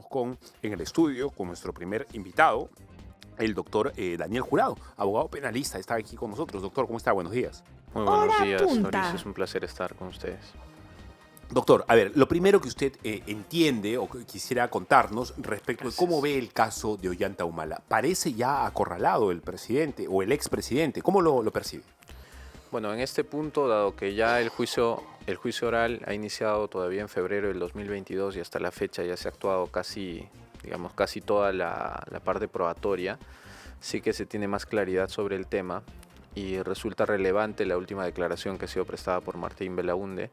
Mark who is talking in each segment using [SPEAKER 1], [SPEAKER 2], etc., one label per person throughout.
[SPEAKER 1] estamos en el estudio con nuestro primer invitado, el doctor Daniel Jurado, abogado penalista, está aquí con nosotros. Doctor, ¿cómo está? Buenos días.
[SPEAKER 2] Muy buenos
[SPEAKER 3] Hora
[SPEAKER 2] días,
[SPEAKER 3] punta.
[SPEAKER 2] Mauricio. Es un placer estar con ustedes.
[SPEAKER 1] Doctor, a ver, lo primero que usted entiende o que quisiera contarnos respecto de cómo ve el caso de Ollanta Humala. Parece ya acorralado el presidente o el expresidente. ¿Cómo lo percibe?
[SPEAKER 2] Bueno, en este punto, dado que ya el juicio oral ha iniciado todavía en febrero del 2022 y hasta la fecha ya se ha actuado casi toda la parte probatoria, sí que se tiene más claridad sobre el tema y resulta relevante la última declaración que ha sido prestada por Martín Belaúnde,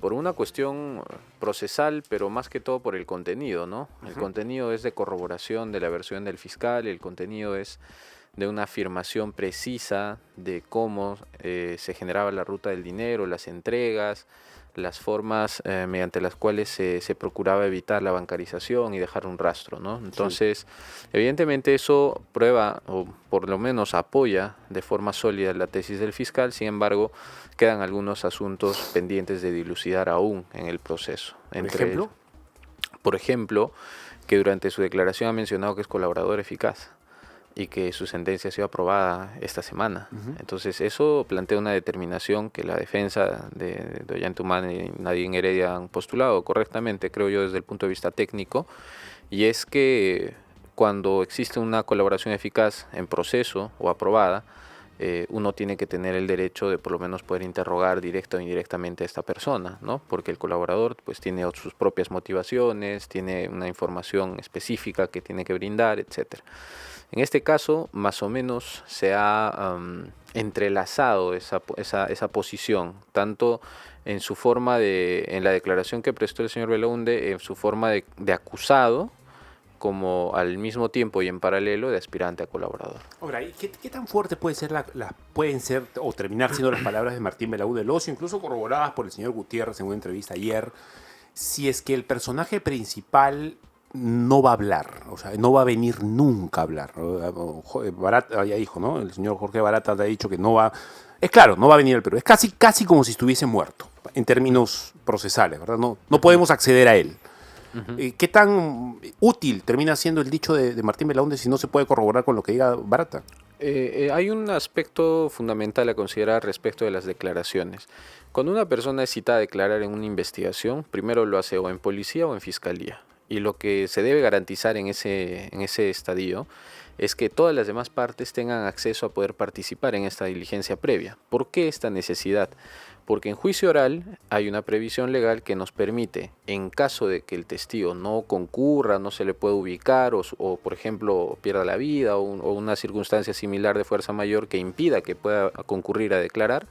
[SPEAKER 2] por una cuestión procesal, pero más que todo por el contenido, ¿no? El contenido es de corroboración de la versión del fiscal, el contenido es de una afirmación precisa de cómo se generaba la ruta del dinero, las entregas, las formas mediante las cuales se procuraba evitar la bancarización y dejar un rastro, ¿no? Entonces, evidentemente eso prueba o por lo menos apoya de forma sólida la tesis del fiscal. Sin embargo, quedan algunos asuntos pendientes de dilucidar aún en el proceso. Por ejemplo, que durante su declaración ha mencionado que es colaborador eficaz y que su sentencia ha sido aprobada esta semana. Entonces eso plantea una determinación que la defensa de Ollanta Humala y Nadine Heredia han postulado correctamente, creo yo, desde el punto de vista técnico, y es que cuando existe una colaboración eficaz en proceso o aprobada, uno tiene que tener el derecho de por lo menos poder interrogar directa o indirectamente a esta persona, ¿no? Porque el colaborador pues tiene sus propias motivaciones, tiene una información específica que tiene que brindar, etcétera. En este caso, más o menos se ha entrelazado esa posición, tanto en su forma en la declaración que prestó el señor Belaúnde, en su forma de acusado, como al mismo tiempo y en paralelo de aspirante a colaborador.
[SPEAKER 1] Ahora, ¿qué tan fuerte pueden ser o terminar siendo las palabras de Martín Belaúnde Locio, incluso corroboradas por el señor Gutiérrez en una entrevista ayer, si es que el personaje principal no va a hablar, o sea, no va a venir nunca a hablar? Barata ya dijo, ¿no? El señor Jorge Barata ha dicho que no va, es claro, no va a venir al Perú, es casi como si estuviese muerto, en términos procesales, ¿verdad? No podemos acceder a él. ¿Qué tan útil termina siendo el dicho de Martín Belaúnde si no se puede corroborar con lo que diga Barata?
[SPEAKER 2] Hay un aspecto fundamental a considerar respecto de las declaraciones. Cuando una persona es citada a declarar en una investigación, primero lo hace o en policía o en fiscalía. Y lo que se debe garantizar en ese estadio es que todas las demás partes tengan acceso a poder participar en esta diligencia previa. ¿Por qué esta necesidad? Porque en juicio oral hay una previsión legal que nos permite, en caso de que el testigo no concurra, no se le pueda ubicar o por ejemplo, pierda la vida o una circunstancia similar de fuerza mayor que impida que pueda concurrir a declarar,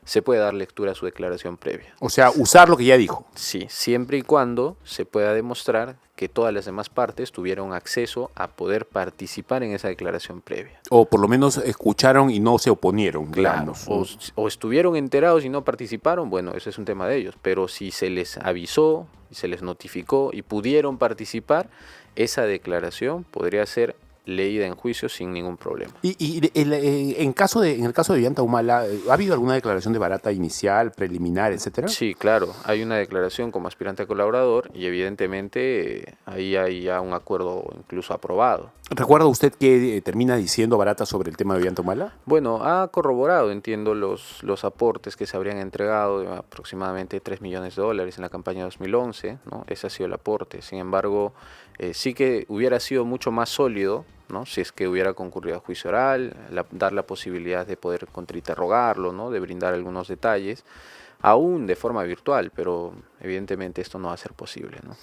[SPEAKER 2] se puede dar lectura a su declaración previa.
[SPEAKER 1] O sea, usar lo que ya dijo.
[SPEAKER 2] Sí, siempre y cuando se pueda demostrar que todas las demás partes tuvieron acceso a poder participar en esa declaración previa.
[SPEAKER 1] O por lo menos escucharon y no se oponieron,
[SPEAKER 2] Claro,
[SPEAKER 1] digamos.
[SPEAKER 2] o estuvieron enterados y no participaron, bueno, ese es un tema de ellos, pero si se les avisó, se les notificó y pudieron participar, esa declaración podría ser leída en juicio sin ningún problema.
[SPEAKER 1] En el caso de Ollanta Humala, ¿ha habido alguna declaración de Barata inicial, preliminar, etcétera?
[SPEAKER 2] Sí, claro, hay una declaración como aspirante a colaborador y evidentemente ahí hay ya un acuerdo incluso aprobado.
[SPEAKER 1] ¿Recuerda usted qué termina diciendo Barata sobre el tema de Ollanta Humala?
[SPEAKER 2] Bueno, ha corroborado, entiendo, los aportes que se habrían entregado de aproximadamente $3 millones en la campaña 2011, ¿no? Ese ha sido el aporte. Sin embargo, sí que hubiera sido mucho más sólido, ¿no? Si es que hubiera concurrido a juicio oral, dar la posibilidad de poder contrainterrogarlo, ¿no? De brindar algunos detalles, aún de forma virtual, pero evidentemente esto no va a ser posible, ¿no?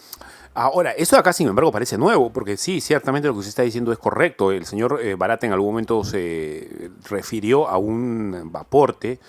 [SPEAKER 1] Ahora, eso de acá, sin embargo, parece nuevo, porque sí, ciertamente lo que usted está diciendo es correcto. El señor Barata en algún momento se refirió a un aporte,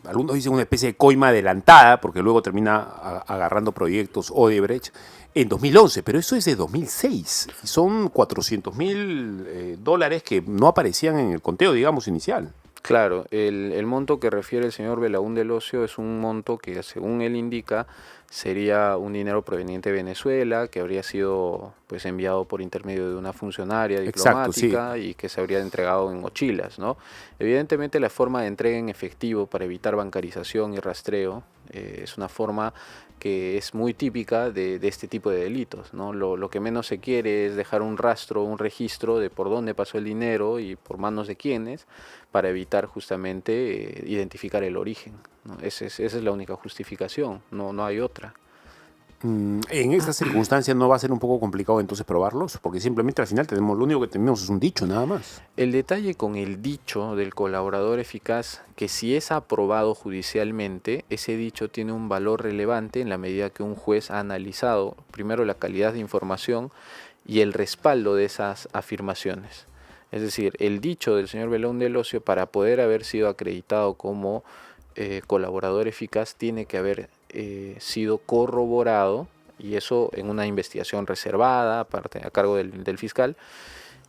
[SPEAKER 1] algunos dicen una especie de coima adelantada, porque luego termina agarrando proyectos Odebrecht, en 2011, pero eso es de 2006. Y son $400.000 que no aparecían en el conteo, digamos, inicial.
[SPEAKER 2] Claro, el monto que refiere el señor Belaúnde Locio es un monto que, según él indica, sería un dinero proveniente de Venezuela, que habría sido pues enviado por intermedio de una funcionaria diplomática. Exacto, sí. Y que se habría entregado en mochilas, ¿no? Evidentemente la forma de entrega en efectivo para evitar bancarización y rastreo es una forma que es muy típica de este tipo de delitos, ¿no? Lo que menos se quiere es dejar un rastro, un registro de por dónde pasó el dinero y por manos de quiénes, para evitar justamente identificar el origen, ¿no? Esa es la única justificación, no hay otra.
[SPEAKER 1] En estas circunstancias no va a ser un poco complicado entonces probarlos, porque simplemente al final lo único que tenemos es un dicho nada más.
[SPEAKER 2] El detalle con el dicho del colaborador eficaz, que si es aprobado judicialmente, ese dicho tiene un valor relevante en la medida que un juez ha analizado primero la calidad de información y el respaldo de esas afirmaciones. Es decir, el dicho del señor Belaúnde Locio, para poder haber sido acreditado como colaborador eficaz, tiene que haber sido corroborado, y eso en una investigación reservada, aparte a cargo del fiscal,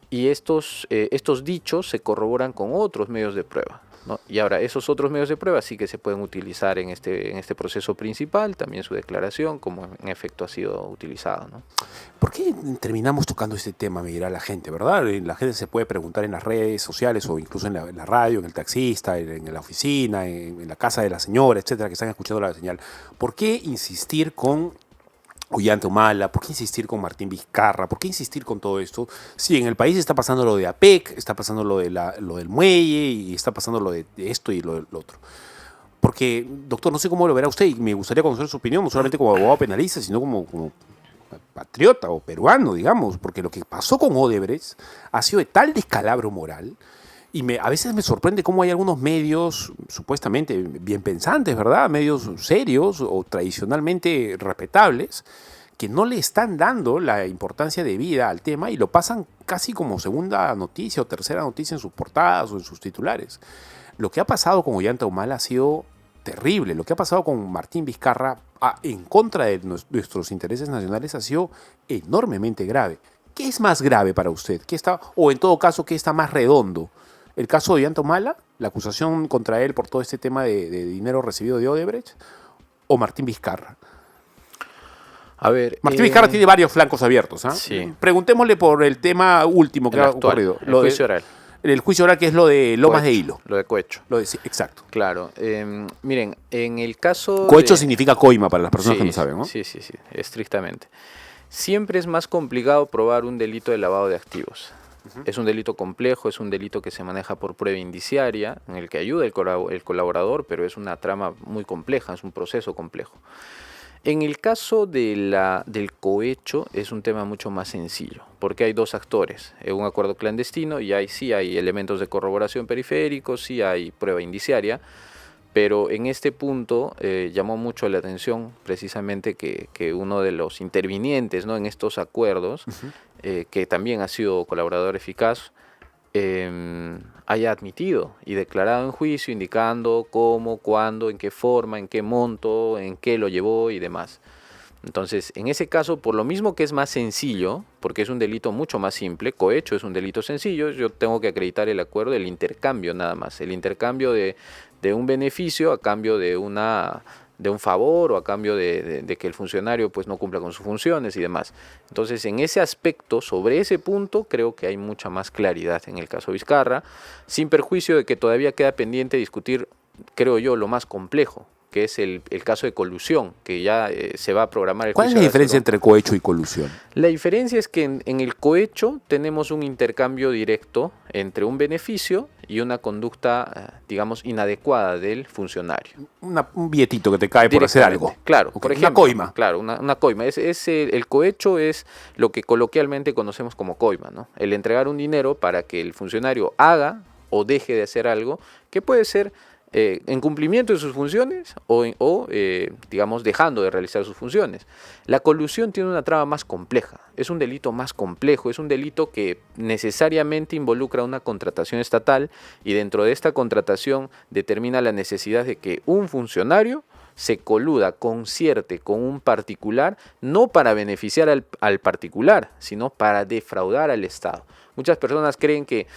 [SPEAKER 2] y estos dichos se corroboran con otros medios de prueba, ¿no? Y ahora esos otros medios de prueba sí que se pueden utilizar en este proceso principal, también su declaración, como en efecto ha sido utilizado, ¿no?
[SPEAKER 1] ¿Por qué terminamos tocando este tema? Me dirá la gente, ¿verdad? La gente se puede preguntar en las redes sociales o incluso en la radio, en el taxista, en la oficina, en la casa de la señora, etcétera, que están escuchando la señal. ¿Por qué insistir con Ollanta Humala? ¿Por qué insistir con Martín Vizcarra? ¿Por qué insistir con todo esto? Sí, en el país está pasando lo de APEC, está pasando lo del muelle y está pasando lo de esto y lo del otro. Porque, doctor, no sé cómo lo verá usted y me gustaría conocer su opinión, no solamente como abogado penalista, sino como patriota o peruano, digamos, porque lo que pasó con Odebrecht ha sido de tal descalabro moral y a veces me sorprende cómo hay algunos medios supuestamente bien pensantes, ¿verdad? Medios serios o tradicionalmente respetables que no le están dando la importancia debida al tema y lo pasan casi como segunda noticia o tercera noticia en sus portadas o en sus titulares. Lo que ha pasado con Ollanta Humala ha sido terrible. Lo que ha pasado con Martín Vizcarra en contra de nuestros intereses nacionales ha sido enormemente grave. ¿Qué es más grave para usted? O en todo caso, ¿qué está más redondo? ¿El caso de Ollanta Humala, la acusación contra él por todo este tema de dinero recibido de Odebrecht, o Martín Vizcarra?
[SPEAKER 2] A ver,
[SPEAKER 1] Martín Vizcarra tiene varios flancos abiertos, ¿ah?
[SPEAKER 2] Sí.
[SPEAKER 1] Preguntémosle por el tema último que ha ocurrido.
[SPEAKER 2] El juicio oral.
[SPEAKER 1] El juicio oral, que es lo de Lomas de Hilo.
[SPEAKER 2] Lo de cohecho.
[SPEAKER 1] Sí, exacto.
[SPEAKER 2] Claro. Miren, en el caso
[SPEAKER 1] cohecho significa coima para las personas que no saben, ¿no?
[SPEAKER 2] Sí, estrictamente. Siempre es más complicado probar un delito de lavado de activos. Es un delito complejo, es un delito que se maneja por prueba indiciaria, en el que ayuda el colaborador, pero es una trama muy compleja, es un proceso complejo. En el caso del cohecho es un tema mucho más sencillo, porque hay dos actores, un acuerdo clandestino y sí hay elementos de corroboración periféricos, sí hay prueba indiciaria, pero en este punto llamó mucho la atención precisamente que uno de los intervinientes, ¿no?, en estos acuerdos, que también ha sido colaborador eficaz, haya admitido y declarado en juicio indicando cómo, cuándo, en qué forma, en qué monto, en qué lo llevó y demás. Entonces, en ese caso, por lo mismo que es más sencillo, porque es un delito mucho más simple, cohecho es un delito sencillo, yo tengo que acreditar el acuerdo, el intercambio nada más, el intercambio de un beneficio a cambio de un favor o a cambio de que el funcionario pues no cumpla con sus funciones y demás. Entonces, en ese aspecto, sobre ese punto, creo que hay mucha más claridad en el caso Vizcarra, sin perjuicio de que todavía queda pendiente discutir, creo yo, lo más complejo, que es el caso de colusión, que ya se va a programar el juicio.
[SPEAKER 1] ¿Cuál es la diferencia entre cohecho y colusión?
[SPEAKER 2] La diferencia es que en el cohecho tenemos un intercambio directo entre un beneficio y una conducta, digamos, inadecuada del funcionario.
[SPEAKER 1] Un billetito que te cae por hacer algo.
[SPEAKER 2] Claro,
[SPEAKER 1] okay.
[SPEAKER 2] Por ejemplo.
[SPEAKER 1] Una coima.
[SPEAKER 2] Claro, una coima. El cohecho es lo que coloquialmente conocemos como coima, ¿no? El entregar un dinero para que el funcionario haga o deje de hacer algo que puede ser en cumplimiento de sus funciones o digamos, dejando de realizar sus funciones. La colusión tiene una trama más compleja, es un delito más complejo, es un delito que necesariamente involucra una contratación estatal y dentro de esta contratación determina la necesidad de que un funcionario se coluda, concierte con un particular, no para beneficiar al particular, sino para defraudar al Estado. Muchas personas creen que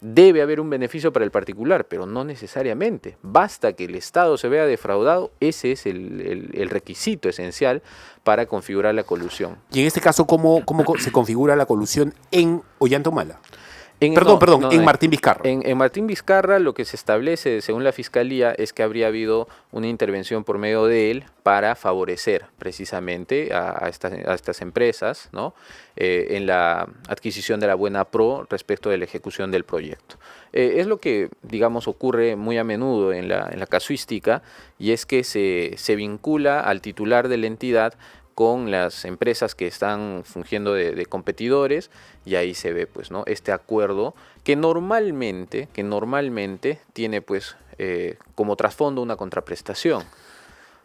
[SPEAKER 2] debe haber un beneficio para el particular, pero no necesariamente. Basta que el Estado se vea defraudado, ese es el requisito esencial para configurar la colusión.
[SPEAKER 1] Y en este caso, ¿cómo se configura la colusión en Ollanta Humala? Perdón, en Martín Vizcarra.
[SPEAKER 2] En Martín Vizcarra lo que se establece, según la Fiscalía, es que habría habido una intervención por medio de él para favorecer precisamente a estas empresas, ¿no? En la adquisición de la buena pro respecto de la ejecución del proyecto. Es lo que, digamos, ocurre muy a menudo en la casuística, y es que se vincula al titular de la entidad con las empresas que están fungiendo de competidores, y ahí se ve, pues, ¿no?, este acuerdo que normalmente tiene, pues, como trasfondo una contraprestación,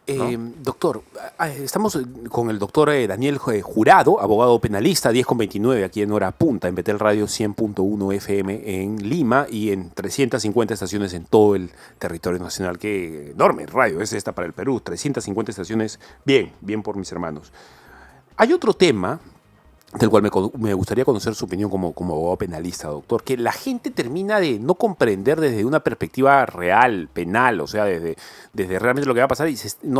[SPEAKER 2] ¿no?
[SPEAKER 1] Doctor, estamos con el doctor Daniel Jurado, abogado penalista, 10:29 aquí en Hora Punta, en Betel Radio 100.1 FM en Lima y en 350 estaciones en todo el territorio nacional. Qué enorme radio es esta para el Perú, 350 estaciones, bien por mis hermanos. Hay otro tema del cual me gustaría conocer su opinión como abogado penalista, doctor, que la gente termina de no comprender desde una perspectiva real, penal, o sea, desde realmente lo que va a pasar. Y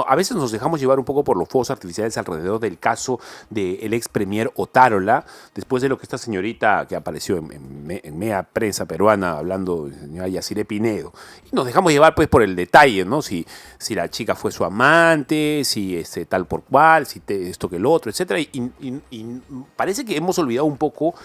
[SPEAKER 1] a veces nos dejamos llevar un poco por los fuegos artificiales alrededor del caso del ex premier Otárola, después de lo que esta señorita que apareció en media prensa peruana hablando, señora Yaciré Pinedo. Y nos dejamos llevar pues por el detalle, ¿no? Si la chica fue su amante, si tal por cual, si esto que el otro, etcétera. Y parece que hemos olvidado un poco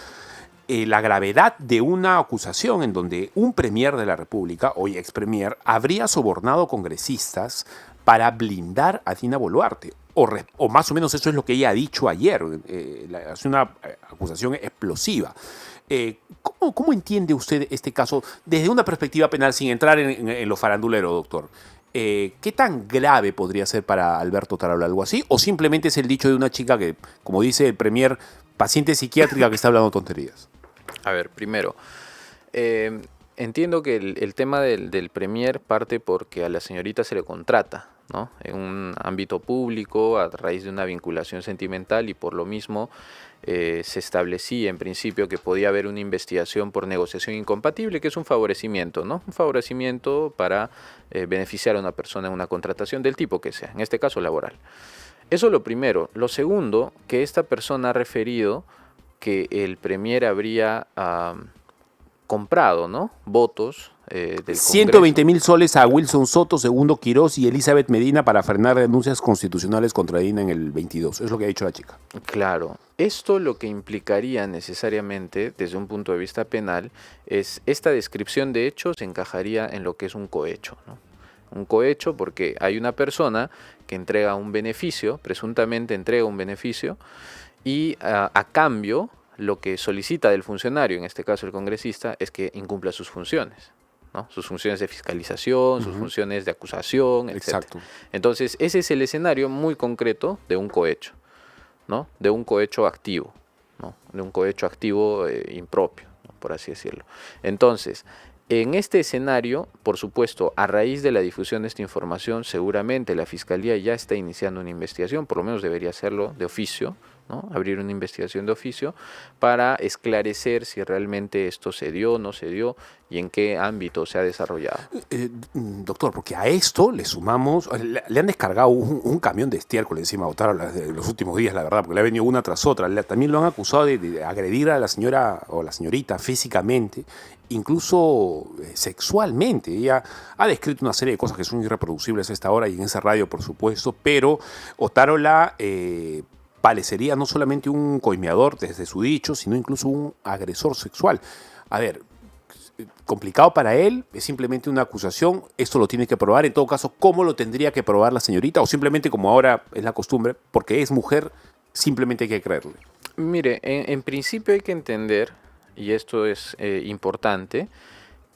[SPEAKER 1] la gravedad de una acusación en donde un premier de la República, hoy ex premier, habría sobornado congresistas para blindar a Dina Boluarte. O más o menos eso es lo que ella ha dicho ayer. Es una acusación explosiva. ¿Cómo entiende usted este caso desde una perspectiva penal, sin entrar en lo farandulero, doctor? ¿Qué tan grave podría ser para Alberto Otárola algo así? ¿O simplemente es el dicho de una chica que, como dice el premier, paciente psiquiátrica que está hablando tonterías?
[SPEAKER 2] A ver, primero, entiendo que el tema del premier parte porque a la señorita se le contrata, ¿no?, en un ámbito público a raíz de una vinculación sentimental, y por lo mismo se establecía en principio que podía haber una investigación por negociación incompatible, que es un favorecimiento, ¿no? Un favorecimiento para beneficiar a una persona en una contratación del tipo que sea, en este caso laboral. Eso es lo primero. Lo segundo, que esta persona ha referido que el premier habría comprado, ¿no?, votos del Congreso.
[SPEAKER 1] 120.000 soles a Wilson Soto, Segundo Quirós y Elizabeth Medina para frenar denuncias constitucionales contra Dina en el 22. Es lo que ha dicho la chica.
[SPEAKER 2] Claro. Esto lo que implicaría necesariamente, desde un punto de vista penal, es esta descripción de hechos encajaría en lo que es un cohecho, ¿no? Un cohecho porque hay una persona que entrega un beneficio, presuntamente entrega un beneficio, y a cambio lo que solicita del funcionario, en este caso el congresista, es que incumpla sus funciones, ¿no? Sus funciones de fiscalización, sus funciones de acusación, etc.
[SPEAKER 1] Exacto.
[SPEAKER 2] Entonces, ese es el escenario muy concreto de un cohecho, ¿no? De un cohecho activo, ¿no? De un cohecho activo impropio, ¿no?, por así decirlo. Entonces, en este escenario, por supuesto, a raíz de la difusión de esta información, seguramente la Fiscalía ya está iniciando una investigación, por lo menos debería hacerlo de oficio, ¿no?, abrir una investigación de oficio para esclarecer si realmente esto se dio o no se dio y en qué ámbito se ha desarrollado.
[SPEAKER 1] Doctor, porque a esto le sumamos, le han descargado un camión de estiércol encima a Otárola en los últimos días, la verdad, porque le ha venido una tras otra. También lo han acusado de agredir a la señora o la señorita físicamente, incluso sexualmente. Ella ha descrito una serie de cosas que son irreproducibles a esta hora y en esa radio, por supuesto, pero Otárola parecería no solamente un coimeador desde su dicho, sino incluso un agresor sexual. A ver, complicado para él, es simplemente una acusación, esto lo tiene que probar. En todo caso, ¿cómo lo tendría que probar la señorita? O simplemente, como ahora es la costumbre, porque es mujer, simplemente hay que creerle.
[SPEAKER 2] Mire, en principio hay que entender, y esto es importante,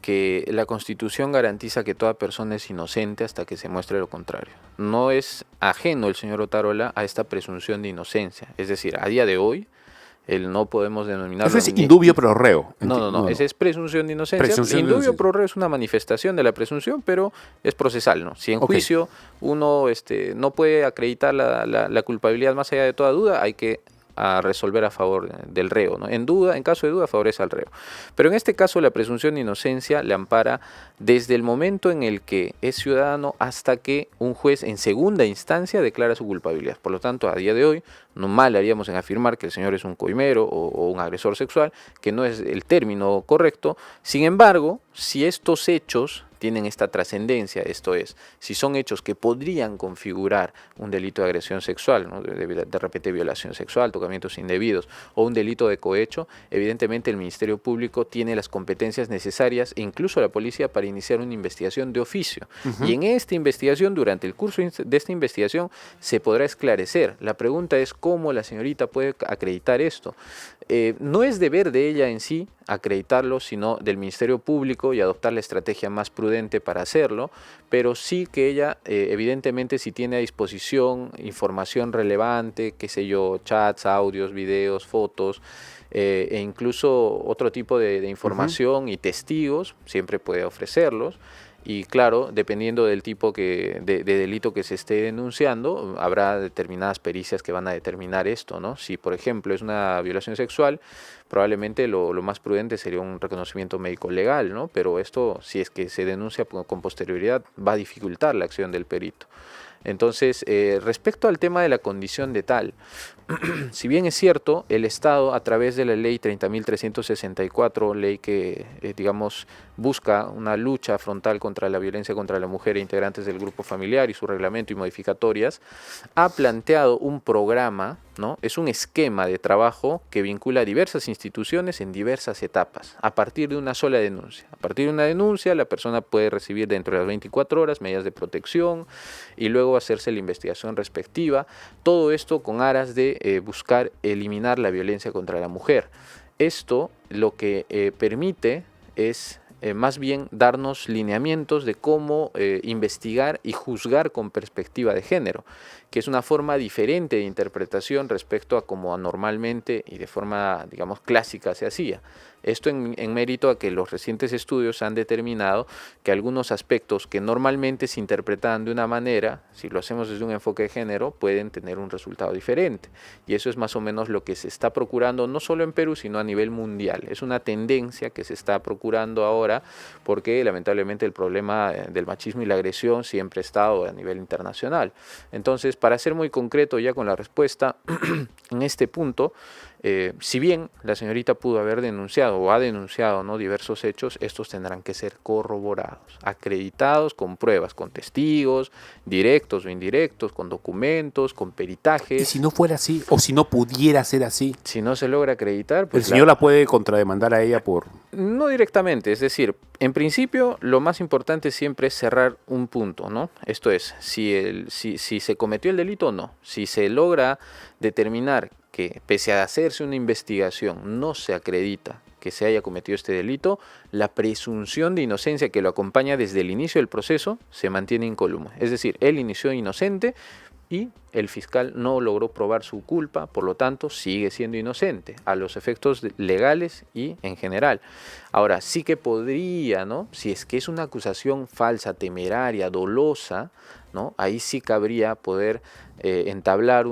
[SPEAKER 2] que la Constitución garantiza que toda persona es inocente hasta que se muestre lo contrario. No es ajeno el señor Otárola a esta presunción de inocencia. Es decir, a día de hoy, no podemos denominarlo...
[SPEAKER 1] Eso es indubio pro reo.
[SPEAKER 2] No. Esa es presunción de inocencia. Indubio pro reo es una manifestación de la presunción, pero es procesal, ¿no? Si en juicio uno no puede acreditar la culpabilidad más allá de toda duda, hay que a resolver a favor del reo, ¿no? En caso de duda, favorece al reo. Pero en este caso, la presunción de inocencia le ampara desde el momento en el que es ciudadano hasta que un juez en segunda instancia declara su culpabilidad. Por lo tanto, a día de hoy, no mal haríamos en afirmar que el señor es un coimero o un agresor sexual, que no es el término correcto. Sin embargo, si estos hechos tienen esta trascendencia, esto es, si son hechos que podrían configurar un delito de agresión sexual, ¿no? de repente violación sexual, tocamientos indebidos o un delito de cohecho, evidentemente el Ministerio Público tiene las competencias necesarias e incluso la policía para iniciar una investigación de oficio. Y en esta investigación, durante el curso de esta investigación, se podrá esclarecer. La pregunta es cómo la señorita puede acreditar esto. No es deber de ella en sí acreditarlo, sino del Ministerio Público y adoptar la estrategia más prudente para hacerlo, pero sí que ella, evidentemente, si tiene a disposición información relevante, qué sé yo, chats, audios, videos, fotos, e incluso otro tipo de información y testigos, siempre puede ofrecerlos. Y claro, dependiendo del tipo de delito que se esté denunciando, habrá determinadas pericias que van a determinar esto, ¿no? Si, por ejemplo, es una violación sexual, probablemente lo más prudente sería un reconocimiento médico legal, ¿no? Pero esto, si es que se denuncia con posterioridad, va a dificultar la acción del perito. Entonces, respecto al tema de la condición de tal, si bien es cierto, el Estado, a través de la ley 30.364, ley que, digamos, busca una lucha frontal contra la violencia contra la mujer e integrantes del grupo familiar y su reglamento y modificatorias, ha planteado un programa, ¿no? Es un esquema de trabajo que vincula a diversas instituciones en diversas etapas, a partir de una sola denuncia. A partir de una denuncia, la persona puede recibir dentro de las 24 horas medidas de protección y luego hacerse la investigación respectiva. Todo esto con aras de buscar eliminar la violencia contra la mujer. Esto lo que permite es más bien darnos lineamientos de cómo investigar y juzgar con perspectiva de género, que es una forma diferente de interpretación respecto a cómo normalmente y de forma, digamos, clásica se hacía. Esto en mérito a que los recientes estudios han determinado que algunos aspectos que normalmente se interpretan de una manera, si lo hacemos desde un enfoque de género, pueden tener un resultado diferente. Y eso es más o menos lo que se está procurando, no solo en Perú, sino a nivel mundial. Es una tendencia que se está procurando ahora porque lamentablemente el problema del machismo y la agresión siempre ha estado a nivel internacional. Entonces, para ser muy concreto ya con la respuesta, en este punto, si bien la señorita pudo haber denunciado o ha denunciado, ¿no?, diversos hechos, estos tendrán que ser corroborados, acreditados con pruebas, con testigos, directos o indirectos, con documentos, con peritajes.
[SPEAKER 1] ¿Y si no fuera así o si no pudiera ser así?
[SPEAKER 2] Si no se logra acreditar, pues
[SPEAKER 1] el señor la puede contrademandar a ella por...
[SPEAKER 2] No directamente, es decir, en principio lo más importante siempre es cerrar un punto, ¿no? Esto es, si se cometió el delito o no, si se logra determinar que pese a hacerse una investigación no se acredita que se haya cometido este delito, la presunción de inocencia que lo acompaña desde el inicio del proceso se mantiene incólume. Es decir, él inició inocente y el fiscal no logró probar su culpa, por lo tanto sigue siendo inocente a los efectos legales y en general. Ahora, sí que podría, ¿no?, si es que es una acusación falsa, temeraria, dolosa, ¿no?, ahí sí cabría poder entablar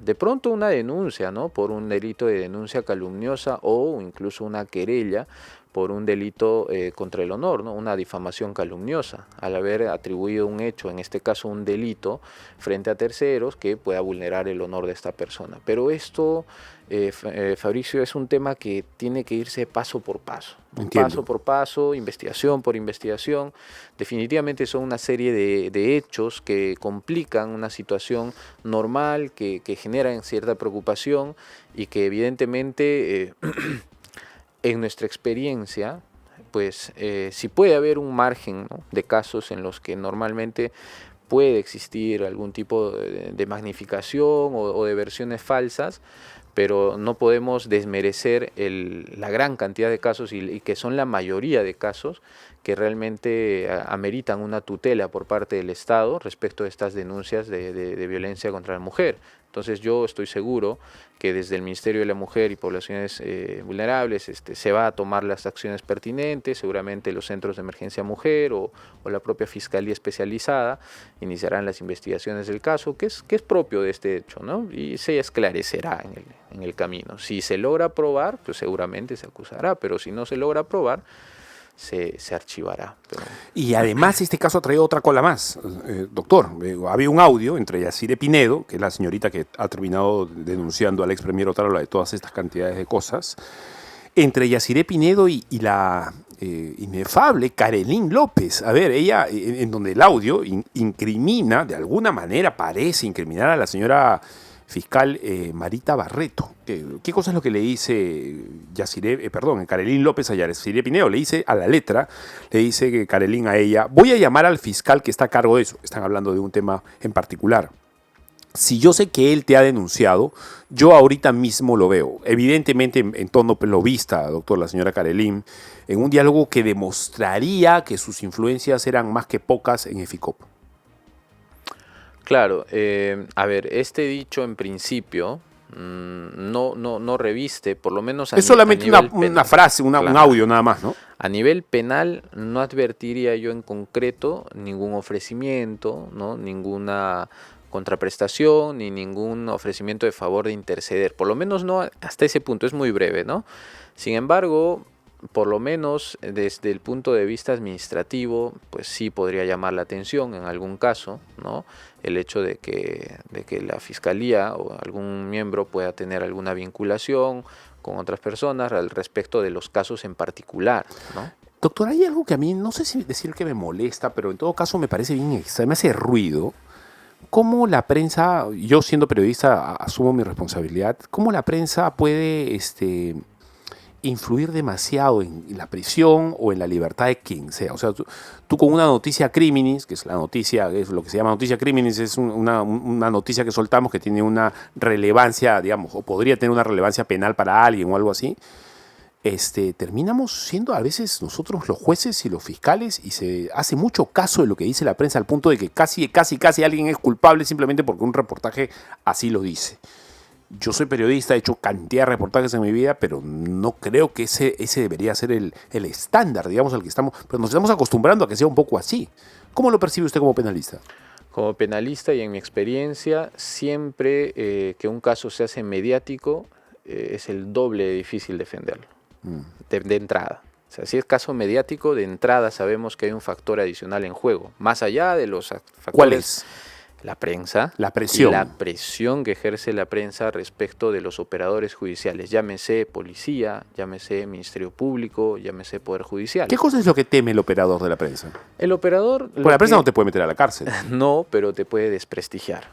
[SPEAKER 2] de pronto una denuncia, ¿no?, por un delito de denuncia calumniosa o incluso una querella por un delito contra el honor, ¿no?, una difamación calumniosa, al haber atribuido un hecho, en este caso un delito, frente a terceros que pueda vulnerar el honor de esta persona. Pero esto, Fabricio, es un tema que tiene que irse paso por paso.
[SPEAKER 1] Entiendo.
[SPEAKER 2] Paso por paso, investigación por investigación. Definitivamente son una serie de hechos que complican una situación normal, que generan cierta preocupación y que evidentemente... En nuestra experiencia, pues si puede haber un margen, ¿no?, de casos en los que normalmente puede existir algún tipo de magnificación o de versiones falsas, pero no podemos desmerecer la gran cantidad de casos y que son la mayoría de casos que realmente ameritan una tutela por parte del Estado respecto a estas denuncias de violencia contra la mujer. Entonces yo estoy seguro que desde el Ministerio de la Mujer y Poblaciones Vulnerables se va a tomar las acciones pertinentes, seguramente los centros de emergencia mujer o la propia Fiscalía Especializada iniciarán las investigaciones del caso, que es propio de este hecho, ¿no? Y se esclarecerá en el camino. Si se logra probar, pues seguramente se acusará, pero si no se logra probar, se archivará. Pero...
[SPEAKER 1] Y además este caso ha traído otra cola más, doctor. Había un audio entre Yaciré Pinedo, que es la señorita que ha terminado denunciando al ex premier Otárola de todas estas cantidades de cosas, entre Yaciré Pinedo y la inefable Karelyn López. A ver, ella, en donde el audio incrimina, de alguna manera parece incriminar a la señora fiscal Marita Barreto. ¿Qué cosa es lo que le dice Karelyn López a Yaciré Pinedo? Le dice a la letra, le dice que Karelyn a ella: voy a llamar al fiscal que está a cargo de eso. Están hablando de un tema en particular. Si yo sé que él te ha denunciado, yo ahorita mismo lo veo. Evidentemente en tono pelovista, doctor, la señora Karelyn, en un diálogo que demostraría que sus influencias eran más que pocas en EFICOP.
[SPEAKER 2] Claro, a ver, este dicho en principio no reviste, por lo menos
[SPEAKER 1] es solamente una frase, un audio nada más, ¿no?
[SPEAKER 2] A nivel penal no advertiría yo en concreto ningún ofrecimiento, ¿no? Ninguna contraprestación ni ningún ofrecimiento de favor de interceder, por lo menos no hasta ese punto, es muy breve, ¿no? Sin embargo, por lo menos desde el punto de vista administrativo, pues sí podría llamar la atención en algún caso, ¿no? El hecho de que la Fiscalía o algún miembro pueda tener alguna vinculación con otras personas al respecto de los casos en particular, ¿no?
[SPEAKER 1] Doctor, hay algo que a mí, no sé si decir que me molesta, pero en todo caso me parece bien extraño, me hace ruido. ¿Cómo la prensa, yo siendo periodista asumo mi responsabilidad, cómo la prensa puede influir demasiado en la prisión o en la libertad de quien sea? O sea, tú con una noticia criminis, que es la noticia, es lo que se llama noticia criminis, es una noticia que soltamos que tiene una relevancia, digamos, o podría tener una relevancia penal para alguien o algo así, terminamos siendo a veces nosotros los jueces y los fiscales, y se hace mucho caso de lo que dice la prensa al punto de que casi alguien es culpable simplemente porque un reportaje así lo dice. Yo soy periodista, he hecho cantidad de reportajes en mi vida, pero no creo que ese debería ser el estándar, digamos, al que estamos, pero nos estamos acostumbrando a que sea un poco así. ¿Cómo lo percibe usted como penalista?
[SPEAKER 2] Como penalista y en mi experiencia, siempre que un caso se hace mediático, es el doble de difícil defenderlo. De entrada. O sea, si es caso mediático, de entrada sabemos que hay un factor adicional en juego, más allá de los factores.
[SPEAKER 1] ¿Cuál es?
[SPEAKER 2] La prensa.
[SPEAKER 1] La presión.
[SPEAKER 2] La presión que ejerce la prensa respecto de los operadores judiciales, llámese policía, llámese Ministerio Público, llámese Poder Judicial.
[SPEAKER 1] ¿Qué cosa es lo que teme el operador de la prensa?
[SPEAKER 2] El operador...
[SPEAKER 1] Porque la prensa no te puede meter a la cárcel.
[SPEAKER 2] No, pero te puede desprestigiar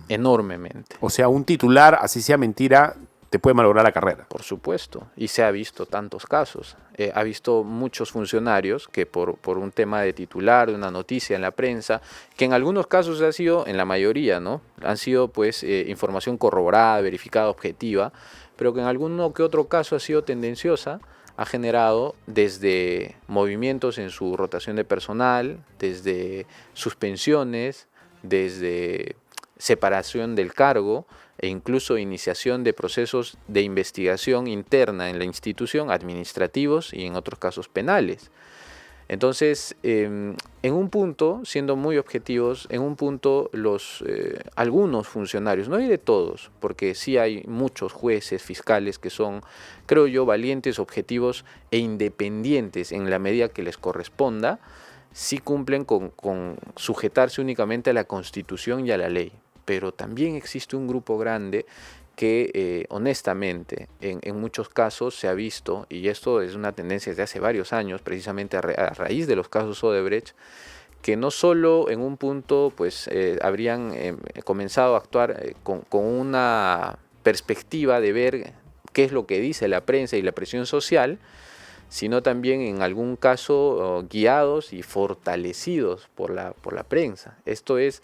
[SPEAKER 2] enormemente.
[SPEAKER 1] O sea, un titular, así sea mentira, te puede malograr la carrera.
[SPEAKER 2] Por supuesto, y se ha visto tantos casos. Ha visto muchos funcionarios que por un tema de titular, de una noticia en la prensa, que en algunos casos ha sido, en la mayoría, ¿no? Han sido pues información corroborada, verificada, objetiva, pero que en alguno que otro caso ha sido tendenciosa, ha generado desde movimientos en su rotación de personal, desde suspensiones, desde separación del cargo, e incluso iniciación de procesos de investigación interna en la institución, administrativos y en otros casos penales. Entonces, en un punto, siendo muy objetivos, en un punto algunos funcionarios, no diré todos, porque sí hay muchos jueces, fiscales que son, creo yo, valientes, objetivos e independientes en la medida que les corresponda, sí cumplen con sujetarse únicamente a la Constitución y a la ley. Pero también existe un grupo grande que honestamente en muchos casos se ha visto, y esto es una tendencia desde hace varios años, precisamente a raíz de los casos Odebrecht, que no solo en un punto pues habrían comenzado a actuar con una perspectiva de ver qué es lo que dice la prensa y la presión social, sino también en algún caso guiados y fortalecidos por la prensa. Esto es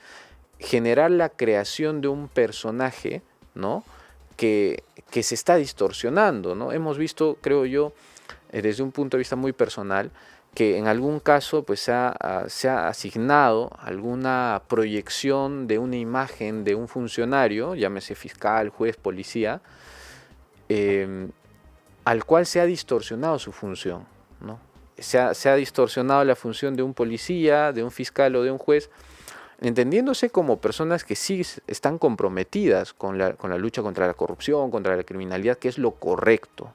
[SPEAKER 2] generar la creación de un personaje, ¿no? que se está distorsionando, ¿no? Hemos visto, creo yo, desde un punto de vista muy personal, que en algún caso pues se ha asignado alguna proyección de una imagen de un funcionario, llámese fiscal, juez, policía, al cual se ha distorsionado su función, ¿no? Se ha distorsionado la función de un policía, de un fiscal o de un juez, entendiéndose como personas que sí están comprometidas con la lucha contra la corrupción, contra la criminalidad, que es lo correcto,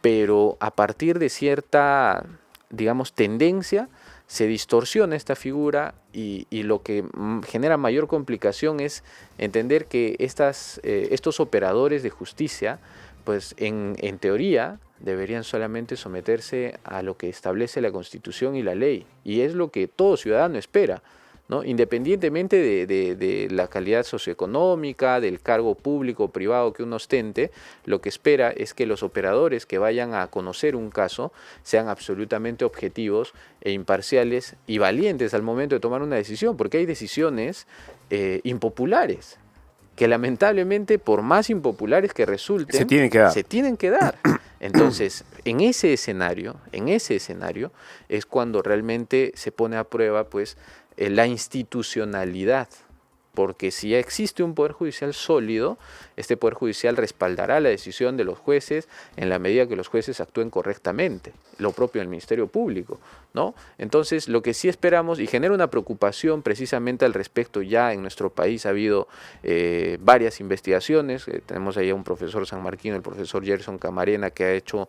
[SPEAKER 2] pero a partir de cierta, digamos, tendencia, se distorsiona esta figura y lo que genera mayor complicación es entender que estos operadores de justicia, pues en teoría deberían solamente someterse a lo que establece la Constitución y la ley, y es lo que todo ciudadano espera, ¿no? Independientemente de la calidad socioeconómica, del cargo público o privado que uno ostente, lo que espera es que los operadores que vayan a conocer un caso sean absolutamente objetivos e imparciales y valientes al momento de tomar una decisión, porque hay decisiones impopulares, que lamentablemente, por más impopulares que resulten, se tienen que dar. Entonces, en ese escenario es cuando realmente se pone a prueba, pues, la institucionalidad, porque si ya existe un Poder Judicial sólido, este Poder Judicial respaldará la decisión de los jueces en la medida que los jueces actúen correctamente, lo propio del Ministerio Público, ¿no? Entonces, lo que sí esperamos, y genera una preocupación precisamente al respecto, ya en nuestro país ha habido varias investigaciones, tenemos ahí a un profesor sanmarquino, el profesor Gerson Camarena, que ha hecho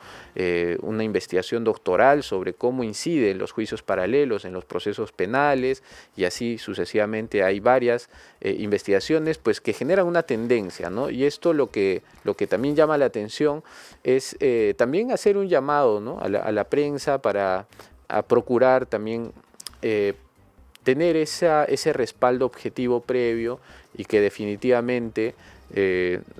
[SPEAKER 2] una investigación doctoral sobre cómo inciden los juicios paralelos en los procesos penales, y así sucesivamente hay varias investigaciones pues que generan una tendencia, ¿no? Y esto lo que también llama la atención es también hacer un llamado, ¿no?, a la prensa para procurar también tener ese respaldo objetivo previo, y que definitivamente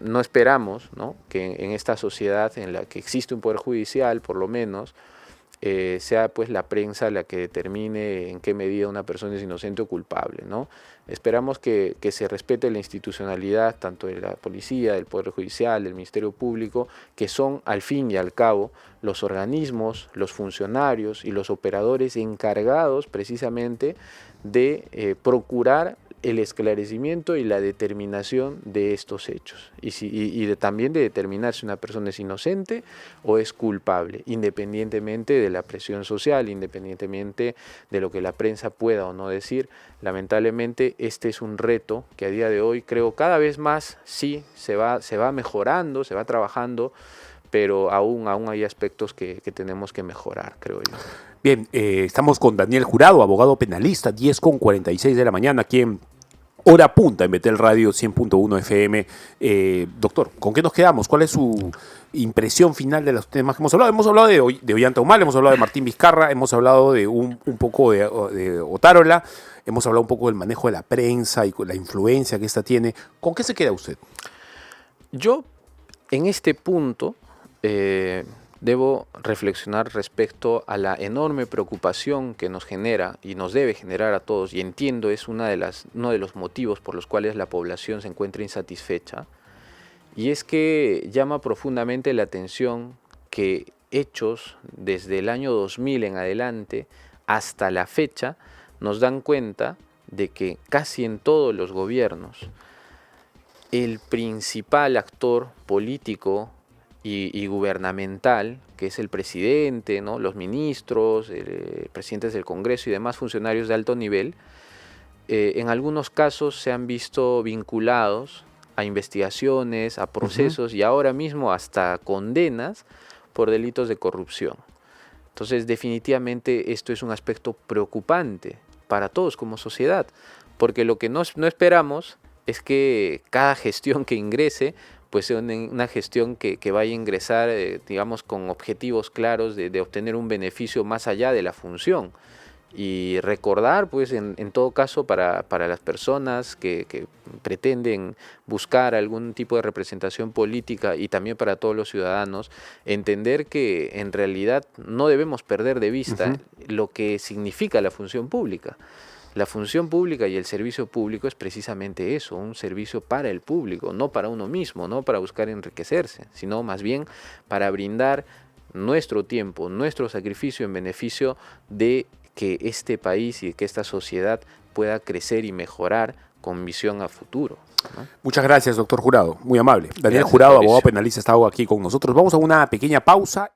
[SPEAKER 2] no esperamos, ¿no?, que en esta sociedad en la que existe un poder judicial, por lo menos, sea pues la prensa la que determine en qué medida una persona es inocente o culpable, ¿no? Esperamos que se respete la institucionalidad tanto de la policía, del Poder Judicial, del Ministerio Público, que son al fin y al cabo los organismos, los funcionarios y los operadores encargados precisamente de procurar el esclarecimiento y la determinación de estos hechos, también de determinar si una persona es inocente o es culpable, independientemente de la presión social, independientemente de lo que la prensa pueda o no decir. Lamentablemente este es un reto que a día de hoy creo cada vez más sí se va mejorando, se va trabajando, pero aún hay aspectos que tenemos que mejorar, creo yo.
[SPEAKER 1] Bien, estamos con Daniel Jurado, abogado penalista, 10:46 de la mañana, aquí en Hora Punta, en Betel Radio 100.1 FM. Doctor, ¿con qué nos quedamos? ¿Cuál es su impresión final de los temas que hemos hablado? Hemos hablado de Ollanta Humala, hemos hablado de Martín Vizcarra, hemos hablado de un poco de Otárola, hemos hablado un poco del manejo de la prensa y la influencia que esta tiene. ¿Con qué se queda usted?
[SPEAKER 2] Yo, en este punto, debo reflexionar respecto a la enorme preocupación que nos genera y nos debe generar a todos, y entiendo es uno de los motivos por los cuales la población se encuentra insatisfecha, y es que llama profundamente la atención que hechos desde el año 2000 en adelante hasta la fecha nos dan cuenta de que casi en todos los gobiernos el principal actor político y gubernamental, que es el presidente, ¿no?, los ministros, presidentes del Congreso y demás funcionarios de alto nivel, en algunos casos se han visto vinculados a investigaciones, a procesos y ahora mismo hasta condenas por delitos de corrupción. Entonces, definitivamente esto es un aspecto preocupante para todos como sociedad, porque lo que no esperamos es que cada gestión que ingrese pues sea una gestión que vaya a ingresar, digamos, con objetivos claros de obtener un beneficio más allá de la función. Y recordar, pues, en todo caso, para las personas que pretenden buscar algún tipo de representación política, y también para todos los ciudadanos, entender que en realidad no debemos perder de vista lo que significa la función pública. La función pública y el servicio público es precisamente eso, un servicio para el público, no para uno mismo, no para buscar enriquecerse, sino más bien para brindar nuestro tiempo, nuestro sacrificio en beneficio de que este país y que esta sociedad pueda crecer y mejorar con visión a futuro, ¿no?
[SPEAKER 1] Muchas gracias, doctor Jurado. Muy amable. Daniel
[SPEAKER 2] Gracias,
[SPEAKER 1] Jurado,
[SPEAKER 2] Fabricio.
[SPEAKER 1] abogado penalista, ha estado aquí con nosotros. Vamos a una pequeña pausa.